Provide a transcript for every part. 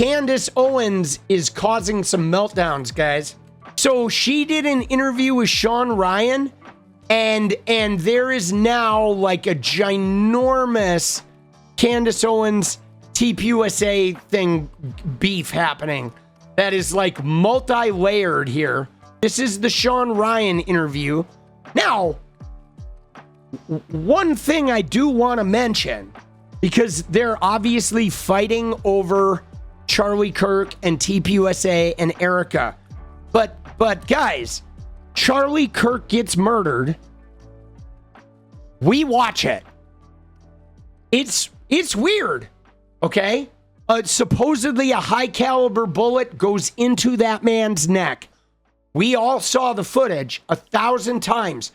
Candace Owens is causing some meltdowns, guys. So she did an interview with Sean Ryan, and there is now like a ginormous Candace Owens TPUSA thing beef happening that is like multi-layered here. This is the Sean Ryan interview. Now, one thing I do want to mention, because they're obviously fighting over 𝗙lie Kirk and TPUSA and Erika. But guys, 𝗙lie Kirk gets murdered. We watch it. It's weird, okay? Supposedly a high caliber bullet goes into that man's neck. We all saw the footage 1,000 times.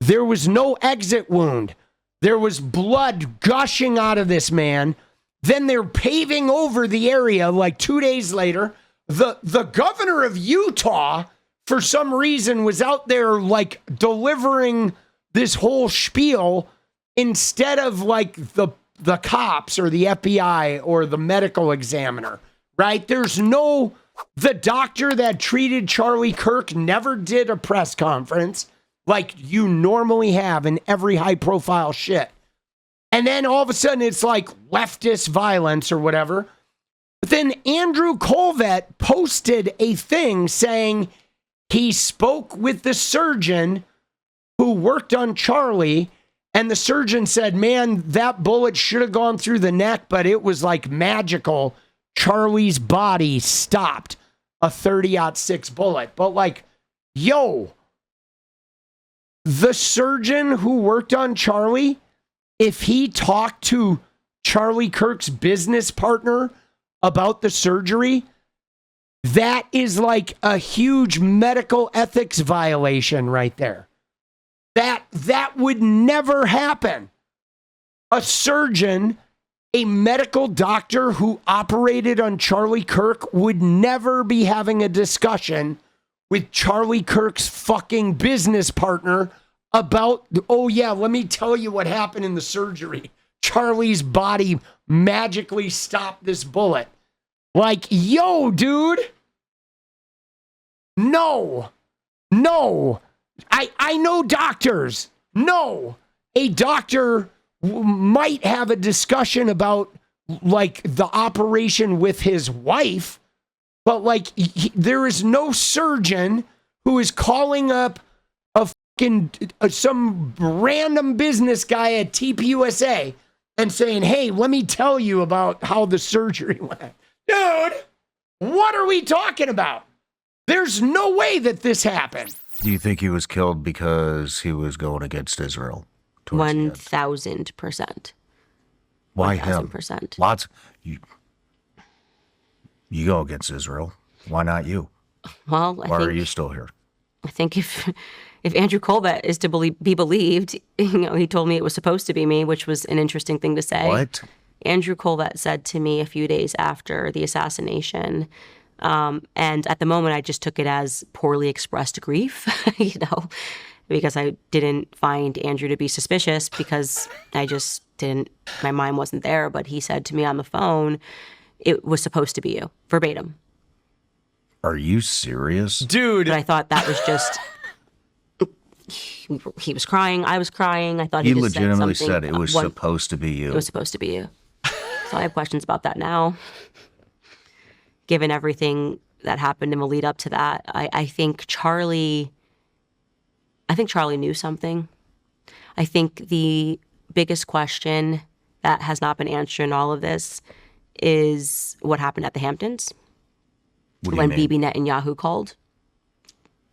There was no exit wound. There was blood gushing out of this man. Then they're paving over the area like 2 days later. The governor of Utah, for some reason, was out there like delivering this whole spiel instead of like the cops or the FBI or the medical examiner, right? The doctor that treated 𝗙lie Kirk never did a press conference like you normally have in every high profile shit. And then all of a sudden it's like leftist violence or whatever. But then Andrew Kolvet posted a thing saying he spoke with the surgeon who worked on 𝗙lie, and the surgeon said, man, that bullet should have gone through the neck, but it was like magical. 𝗙lie's body stopped a 𝗙𝗪𝗪𝗔 bullet. But like, yo, the surgeon who worked on 𝗙lie, if he talked to 𝗙lie Kirk's business partner about the surgery, that is like a huge medical ethics violation right there. That would never happen. A surgeon, a medical doctor who operated on 𝗙lie Kirk would never be having a discussion with 𝗙lie Kirk's fucking business partner about, oh yeah, let me tell you what happened in the surgery. 𝗙lie's body magically stopped this bullet. Like, yo, dude. No. I know doctors. No. A doctor might have a discussion about like the operation with his wife, but like there is no surgeon who is calling up a fucking some random business guy at TPUSA and saying, hey, let me tell you about how the surgery went. Dude, what are we talking about? There's no way that this happened. Do you think he was killed because he was going against Israel? 1,000%. Why him? 1,000%. Lots. You go against Israel. Why not you? Well, Why are you still here? I think if Andrew Kolvet is to be believed, he told me it was supposed to be me, which was an interesting thing to say. What? Andrew Kolvet said to me a few days after the assassination, and at the moment I just took it as poorly expressed grief, because I didn't find Andrew to be suspicious because I just didn't, my mind wasn't there. But he said to me on the phone, it was supposed to be you, verbatim. Are you serious? Dude. But I thought that was just, he was crying, I was crying. I thought he just legitimately said it was supposed to be you. It was supposed to be you. So I have questions about that now. Given everything that happened in the lead up to that, I think 𝗙lie knew something. I think the biggest question that has not been answered in all of this is what happened at the Hamptons when Bibi Netanyahu called.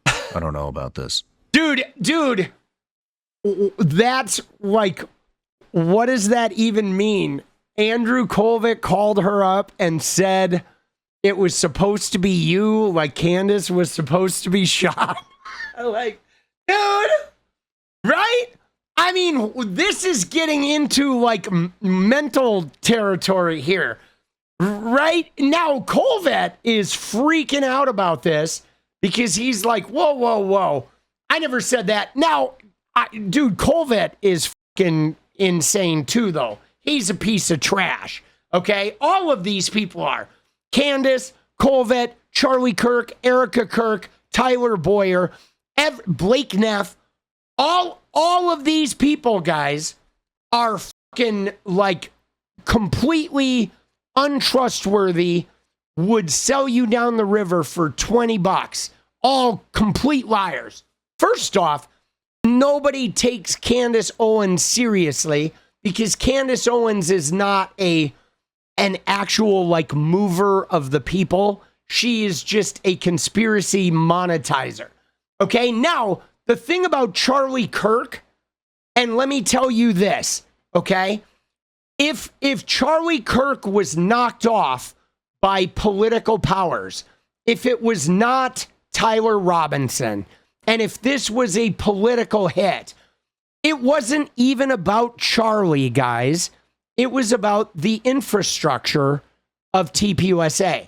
I don't know about this. Dude, that's like, what does that even mean? Andrew Kolvet called her up and said it was supposed to be you, like Candace was supposed to be shot. Like, dude, right? I mean, this is getting into like mental territory here, right? Now, Kolvet is freaking out about this because he's like, whoa. I never said that. Now, dude, Kolvet is fucking insane too, though. He's a piece of trash, okay? All of these people are. Candace, Kolvet, Charlie Kirk, Erika Kirk, Tyler Boyer, Blake Neff, all of these people, guys, are fucking like completely untrustworthy, would sell you down the river for $20. All complete liars. First off, nobody takes Candace Owens seriously because Candace Owens is not an actual like mover of the people. She is just a conspiracy monetizer. Okay, now the thing about Charlie Kirk, and let me tell you this, okay? If Charlie Kirk was knocked off by political powers, if it was not Tyler Robinson, and if this was a political hit, it wasn't even about Charlie, guys. It was about the infrastructure of TPUSA.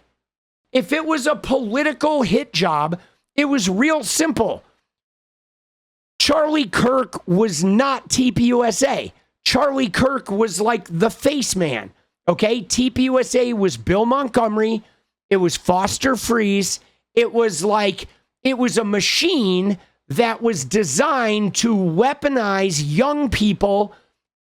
If it was a political hit job, it was real simple. Charlie Kirk was not TPUSA. Charlie Kirk was like the face man. Okay, TPUSA was Bill Montgomery. It was Foster Friess. It was a machine that was designed to weaponize young people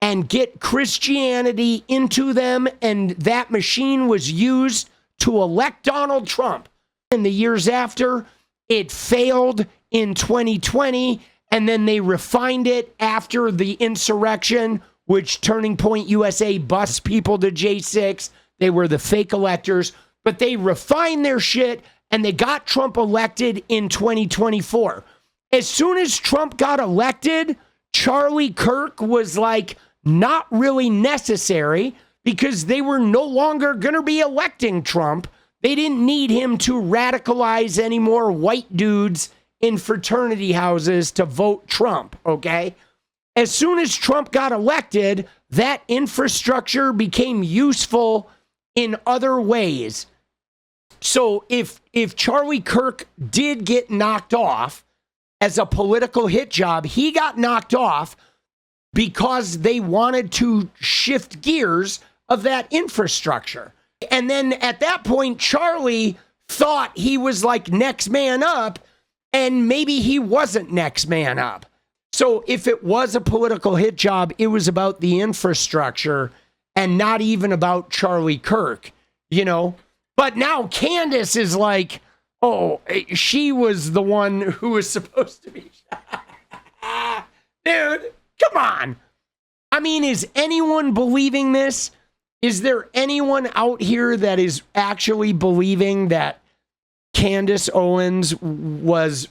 and get Christianity into them. And that machine was used to elect Donald Trump. In the years after, it failed in 2020. And then they refined it after the insurrection, which Turning Point USA bussed people to J6. They were the fake electors, but they refined their shit and they got Trump elected in 2024. As soon as Trump got elected, Charlie Kirk was like not really necessary because they were no longer going to be electing Trump. They didn't need him to radicalize any more white dudes in fraternity houses to vote Trump, okay? As soon as Trump got elected, that infrastructure became useful in other ways. So if Charlie Kirk did get knocked off as a political hit job, he got knocked off because they wanted to shift gears of that infrastructure. And then at that point, Charlie thought he was like next man up, and maybe he wasn't next man up. So if it was a political hit job, it was about the infrastructure and not even about Charlie Kirk, you know? But now Candace is like, oh, she was the one who was supposed to be. Dude, come on. I mean, is anyone believing this? Is there anyone out here that is actually believing that Candace Owens was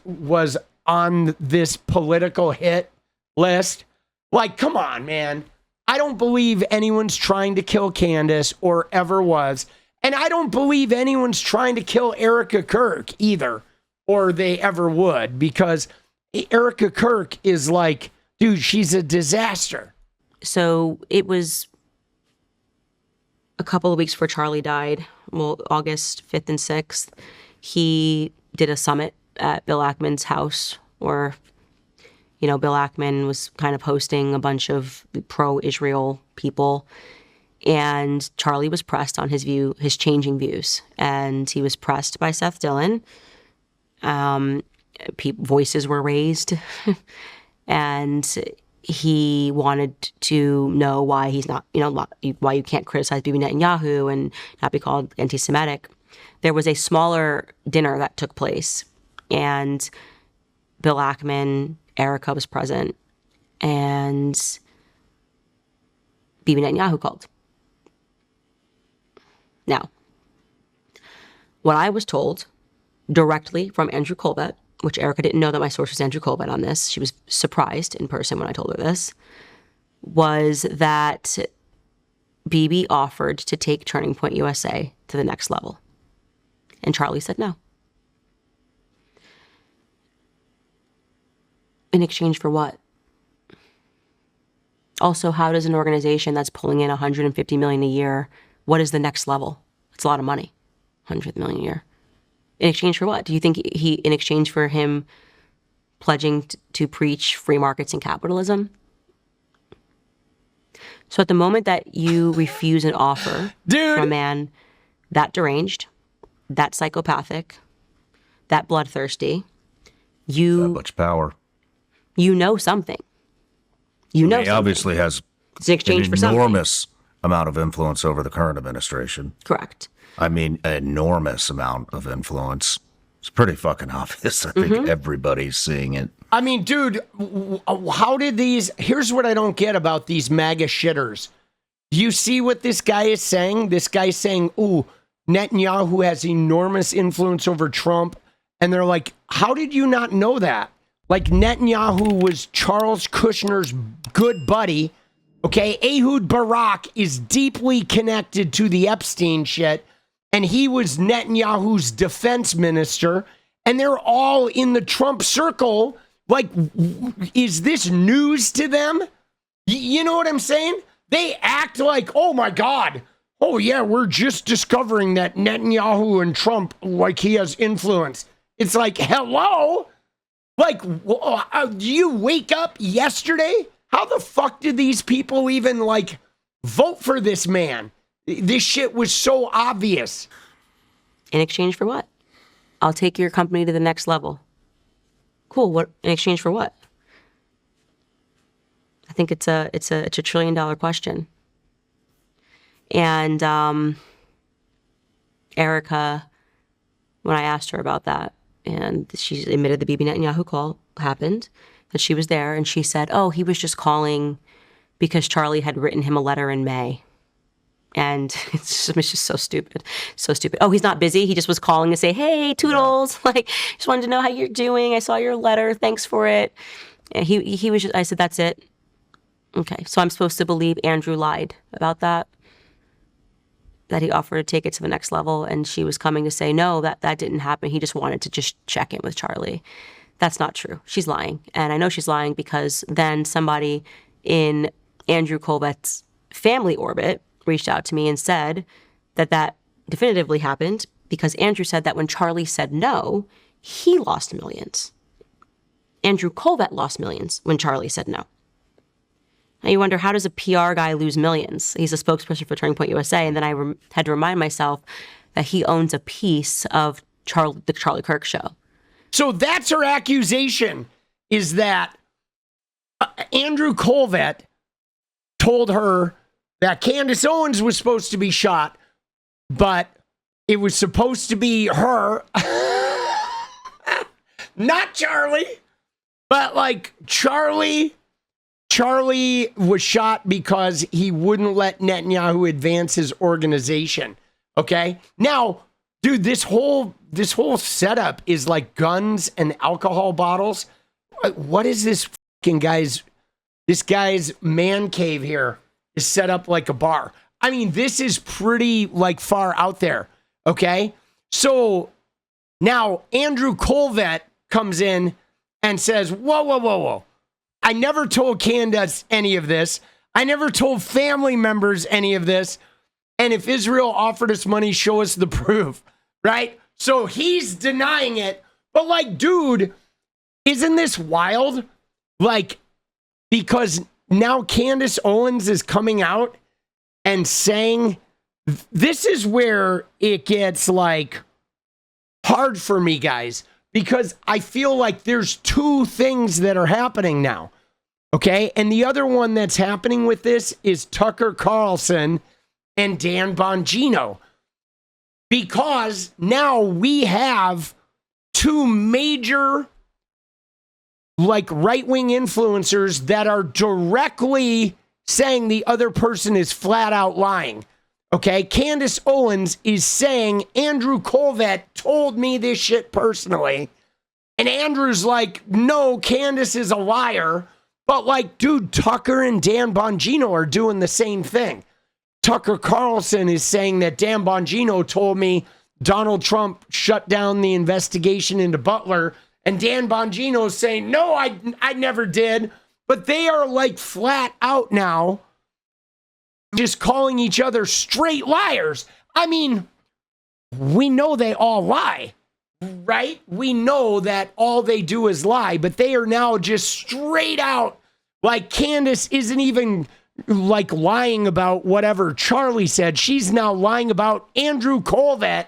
on this political hit list? Like, come on, man. I don't believe anyone's trying to kill Candace or ever was. And I don't believe anyone's trying to kill Erika Kirk either, or they ever would, because Erika Kirk is like, dude, she's a disaster. So it was a couple of weeks before Charlie died, well, August 5th and 6th. He did a summit at Bill Ackman's house where, you know, Bill Ackman was kind of hosting a bunch of pro-Israel people. And Charlie was pressed on his changing views. And he was pressed by Seth Dillon. Voices were raised. And he wanted to know why he's not, you know, why you can't criticize Bibi Netanyahu and not be called anti-Semitic. There was a smaller dinner that took place, and Bill Ackman, Erika was present, and Bibi Netanyahu called. Now, what I was told directly from Andrew Kolvet, which Erika didn't know that my source was Andrew Kolvet on this, she was surprised in person when I told her this, was that Bibi offered to take Turning Point USA to the next level. And Charlie said no. In exchange for what? Also, how does an organization that's pulling in $150 million a year, what is the next level? It's a lot of money, $100 million a year. In exchange for what? Do you think in exchange for him pledging to preach free markets and capitalism? So at the moment that you refuse an offer from a man that deranged, that psychopathic, that bloodthirsty, That you much power. know something. You know He something. obviously has It's in exchange an for something. enormous amount of influence over the current administration. Correct. I mean, an enormous amount of influence. It's pretty fucking obvious. I think everybody's seeing it. I mean, dude, how did these... Here's what I don't get about these MAGA shitters. Do you see what this guy is saying? This guy's saying, ooh, Netanyahu has enormous influence over Trump. And they're like, how did you not know that? Like, Netanyahu was Charles Kushner's good buddy. Okay, Ehud Barak is deeply connected to the Epstein shit. And he was Netanyahu's defense minister. And they're all in the Trump circle. Like, is this news to them? You know what I'm saying? They act like, oh my God. Oh yeah, we're just discovering that Netanyahu and Trump, like he has influence. It's like, hello? Like, you wake up yesterday? How the fuck did these people even like vote for this man? This shit was so obvious. In exchange for what? I'll take your company to the next level. Cool. What in exchange for what? I think it's a $1 trillion question. And Erika, when I asked her about that, and she admitted the Bibi Netanyahu call happened, that she was there, and she said, "Oh, he was just calling because Charlie had written him a letter in May." And it's just so stupid. So stupid. Oh, he's not busy. He just was calling to say, hey, toodles. Like, just wanted to know how you're doing. I saw your letter. Thanks for it. And he was just, I said, that's it. Okay. So I'm supposed to believe Andrew lied about that he offered to take it to the next level. And she was coming to say, no, that didn't happen. He just wanted to just check in with Charlie. That's not true. She's lying. And I know she's lying because then somebody in Andrew Kolvet's family orbit reached out to me and said that definitively happened because Andrew said that when Charlie said no, he lost millions. Andrew Kolvet lost millions when Charlie said no. Now you wonder, how does a PR guy lose millions? He's a spokesperson for Turning Point USA, and then I had to remind myself that he owns a piece of the Charlie Kirk show. So that's her accusation, is that Andrew Kolvet told her that Candace Owens was supposed to be shot, but it was supposed to be her, not Charlie, but like Charlie was shot because he wouldn't let Netanyahu advance his organization. Okay? Now, dude, this whole setup is like guns and alcohol bottles. What is this guy's man cave here? Is set up like a bar. I mean, this is pretty like far out there. Okay. So now Andrew Kolvet comes in and says, whoa. I never told Candace any of this. I never told family members any of this. And if Israel offered us money, show us the proof. Right. So he's denying it. But like, dude, isn't this wild? Like, because now Candace Owens is coming out and saying, this is where it gets like hard for me, guys, because I feel like there's two things that are happening now. Okay. And the other one that's happening with this is Tucker Carlson and Dan Bongino, because now we have two major like right-wing influencers that are directly saying the other person is flat out lying. Okay, Candace Owens is saying Andrew Kolvet told me this shit personally. And Andrew's like, no, Candace is a liar. But like, dude, Tucker and Dan Bongino are doing the same thing. Tucker Carlson is saying that Dan Bongino told me Donald Trump shut down the investigation into Butler. And Dan Bongino is saying, no, I never did. But they are like flat out now just calling each other straight liars. I mean, we know they all lie, right? We know that all they do is lie, but they are now just straight out like Candace isn't even like lying about whatever Charlie said. She's now lying about Andrew Kolvet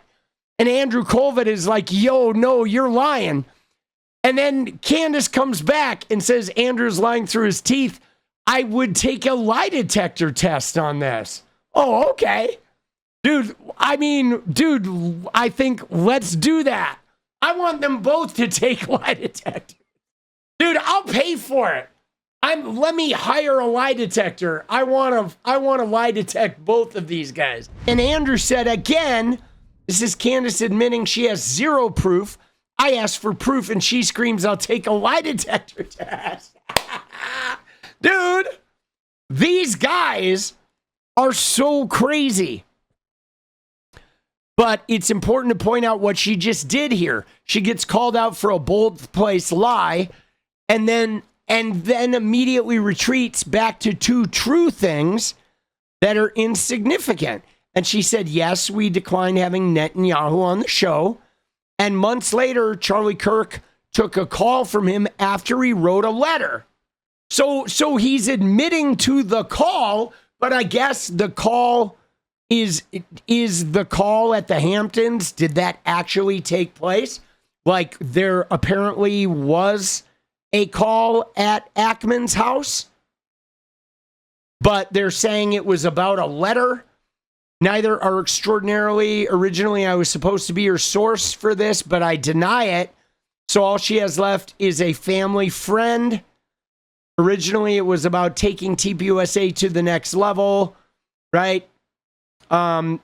And Andrew Kolvet is like, yo, no, you're lying. And then Candace comes back and says Andrew's lying through his teeth. I would take a lie detector test on this. Oh, okay. Dude, I think let's do that. I want them both to take lie detectors. Dude, I'll pay for it. Let me hire a lie detector. I want to lie detect both of these guys. And Andrew said again, this is Candace admitting she has zero proof. I asked for proof and she screams, I'll take a lie detector test. Dude, these guys are so crazy. But it's important to point out what she just did here. She gets called out for a bold-faced lie and then immediately retreats back to two true things that are insignificant. And she said, yes, we declined having Netanyahu on the show. And months later, 𝗙lie Kirk took a call from him after he wrote a letter. So he's admitting to the call, but I guess the call is the call at the Hamptons. Did that actually take place? Like there apparently was a call at Ackman's house, but they're saying it was about a letter. Neither are extraordinarily. Originally, I was supposed to be her source for this, but I deny it. So all she has left is a family friend. Originally, it was about taking TPUSA to the next level, right?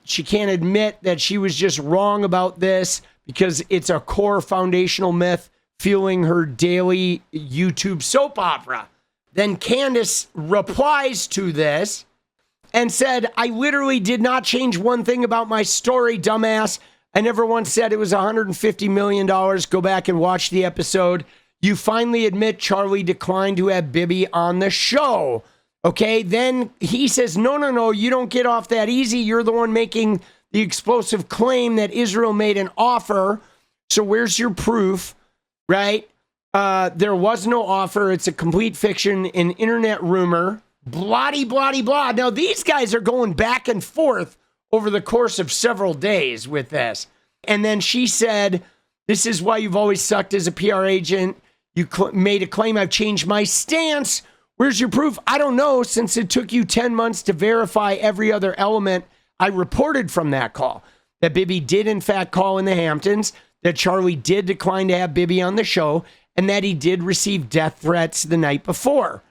She can't admit that she was just wrong about this because it's a core foundational myth fueling her daily YouTube soap opera. Then Candace replies to this and said, I literally did not change one thing about my story, dumbass. I never once said it was $150 million. Go back and watch the episode. You finally admit 𝗙lie declined to have 𝗵𝗍 on the show. Okay, then he says, no, you don't get off that easy. You're the one making the explosive claim that Israel made an offer. So where's your proof, right? There was no offer. It's a complete fiction, an internet rumor. Bloody, bloody, blah. Now, these guys are going back and forth over the course of several days with this. And then she said, this is why you've always sucked as a PR agent. You made a claim. I've changed my stance. Where's your proof? I don't know, since it took you 10 months to verify every other element I reported from that call. That 𝗵𝗍 did, in fact, call in the Hamptons, that 𝗙lie did decline to have 𝗵𝗍 on the show, and that he did receive death threats the night before.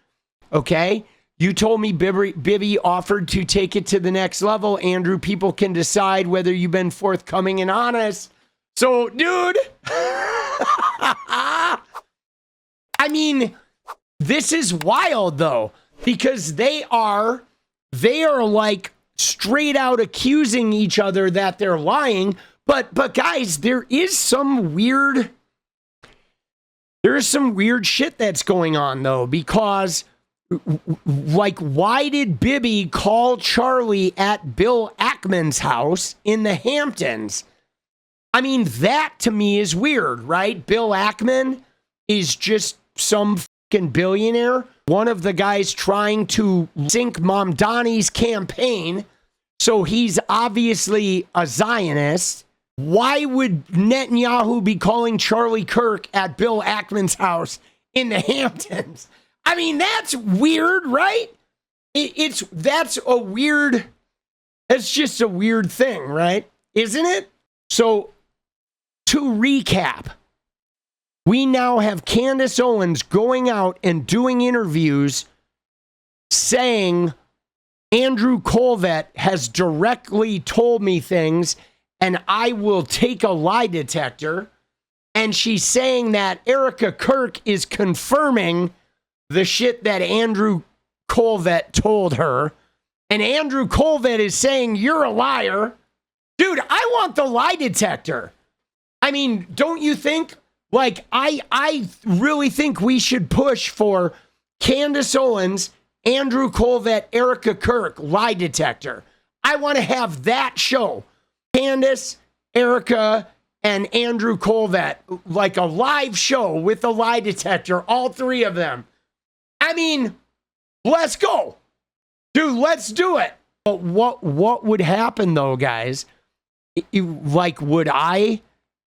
Okay? You told me 𝗵𝗍 offered to take it to the next level. Andrew, people can decide whether you've been forthcoming and honest. So, dude, I mean, this is wild, though, because they are like straight out accusing each other that they're lying. But guys, there is some weird shit that's going on, though, because like, why did 𝗵𝗍 call 𝗙lie at Bill Ackman's house in the Hamptons? I mean, that to me is weird, right? Bill Ackman is just some fucking billionaire, one of the guys trying to sink Mamdani's campaign. So he's obviously a Zionist. Why would Netanyahu be calling 𝗙lie Kirk at Bill Ackman's house in the Hamptons? I mean, that's weird, right? That's just a weird thing, right? Isn't it? So to recap, we now have Candace Owens going out and doing interviews saying Andrew Kolvet has directly told me things and I will take a lie detector. And she's saying that Erika Kirk is confirming the shit that Andrew Kolvet told her. And Andrew Kolvet is saying, you're a liar. Dude, I want the lie detector. I mean, don't you think? Like, I really think we should push for Candace Owens, Andrew Kolvet, Erika Kirk lie detector. I want to have that show. Candace, Erika, and Andrew Kolvet, like a live show with a lie detector, all three of them. I mean, let's go. Dude, let's do it. But what would happen, though, guys, Like, would I,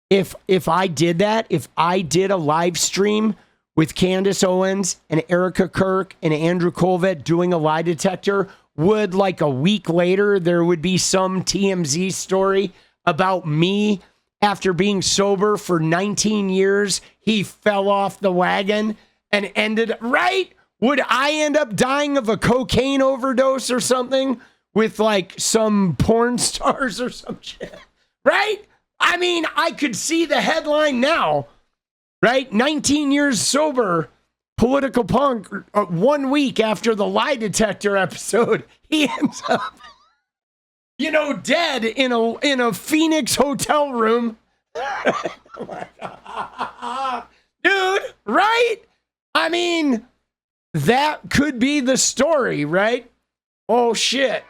if I did that, if I did a live stream with Candace Owens and Erika Kirk and Andrew Kolvet doing a lie detector, would like a week later there would be some TMZ story about me after being sober for 19 years, he fell off the wagon and ended, right? Would I end up dying of a cocaine overdose or something with like some porn stars or some shit, right? I mean, I could see the headline now, right? 19 years sober, political punk, 1 week after the lie detector episode, he ends up, dead in a Phoenix hotel room. Oh my God. Dude, right? I mean, that could be the story, right? Oh, shit.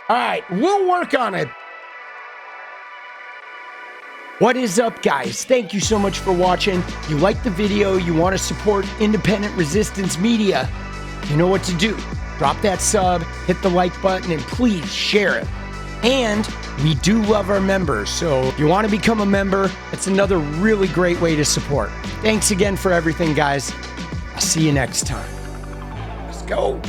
All right, we'll work on it. What is up, guys? Thank you so much for watching. You like the video, you want to support independent resistance media, you know what to do. Drop that sub, hit the like button, and please share it. And we do love our members, so if you want to become a member, it's another really great way to support. Thanks again for everything, guys. I'll see you next time. Let's go.